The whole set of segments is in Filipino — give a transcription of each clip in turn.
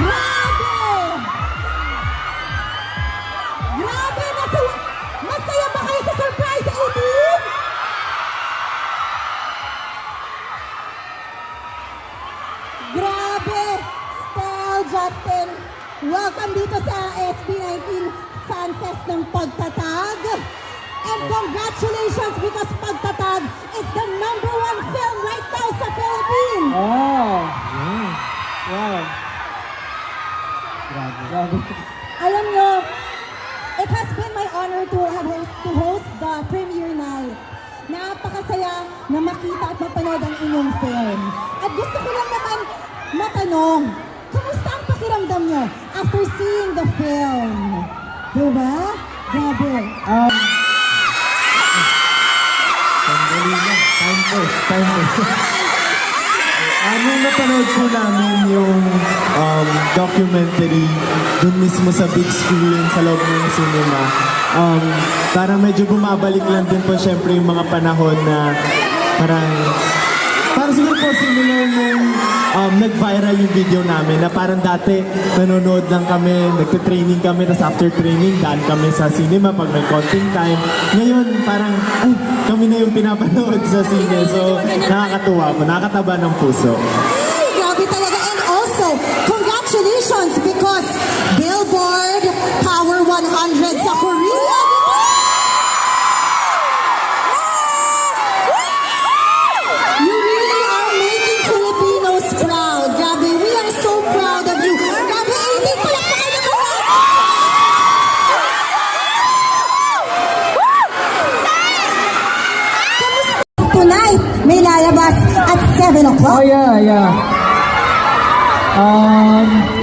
Grabe! Masaya ba kayo sa surprise 18? Grabe! Stel, Justin, welcome dito sa SB19 Fan Fest ng Pagtatag. And congratulations because Pagtatag is the #1 film right now sa Philippines. Wow! Wow! Grabe. Alam nyo, it has been my honor to host the premiere night. Napakasaya na makita at mapanood ang inyong film. At gusto ko lang naman matanong, kamusta ang pakiramdam nyo after seeing the film? Diba? Grabe. Sandali lang. Time first. Nung napanood po namin yung documentary dun mismo sa big screen sa loob ng cinema, parang medyo bumabalik lang din po syempre yung mga panahon na parang siguro po similar nung nag-viral yung video namin na parang dati nanonood lang kami, nagte-training kami, tapos after training daan kami sa cinema pag may konting time. Ngayon parang kami na yung pinapanood sa sine, so nakakatuwa po, nakakataba ng puso. Ay, grabe talaga. And also, congratulations because Billboard Power 100 sa Korea. You really are making Filipinos proud. Grabe, we are so proud of you. Grabe, hindi palakpakan naman natin. Tonight, may lalabas at 7 o'clock. Oh yeah.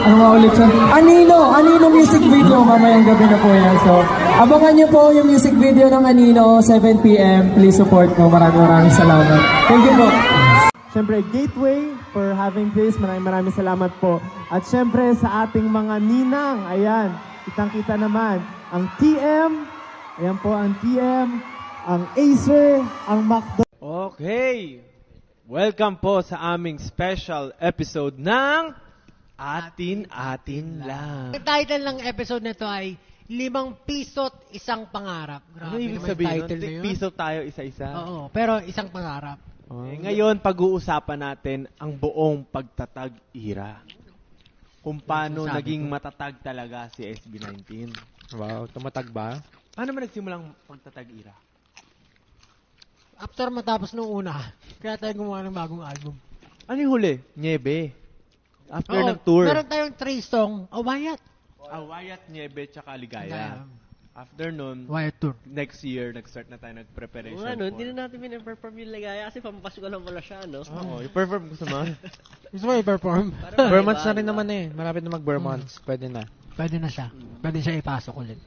Ano nga ulit siya? Anino music video, mamayang gabi na po yan. So, abangan niyo po yung music video ng Anino, 7 p.m. Please support po. Maraming salamat. Thank you po. Siyempre, Gateway for having this. Maraming salamat po. At siyempre, sa ating mga ninang, ayan, kitang-kita naman, ang TM, ayan po ang TM, ang Acer, ang McDo. Okay! Welcome po sa aming special episode ng Atin-Atin Lang. Ang title ng episode na ito ay 5 piso't isang pangarap. Ano Grabe ibig naman sabihin title na nun? yun. Piso tayo isa-isa. Oo, pero isang pangarap. Ngayon, pag-uusapan natin ang buong pagtatag era. Kung paano Sabi naging ko. matatag talaga si SB19. Wow, tumatag ba? Paano ba nagsimulang pagtatag era? After matapos nung una, kaya tayo gumawa ng bagong album. Ano yung huli? Niebe. After Oo, ng tour. meron tayong 3 song, Wyatt. Wyatt, Niebe, tsaka Ligaya. After nun, Wyatt Tour. next year, nag-start na tayo nag-preparation Ano, for. hindi na natin pina-perform yung Ligaya kasi pampasko lang pala siya, no? Oo, i-perform ko sa mga. Gusto mo i-perform? Vermonts na rin naman eh. Malapit na mag-Vermonts. Pwede na. Pwede na siya. Pwede siya ipasok ulit.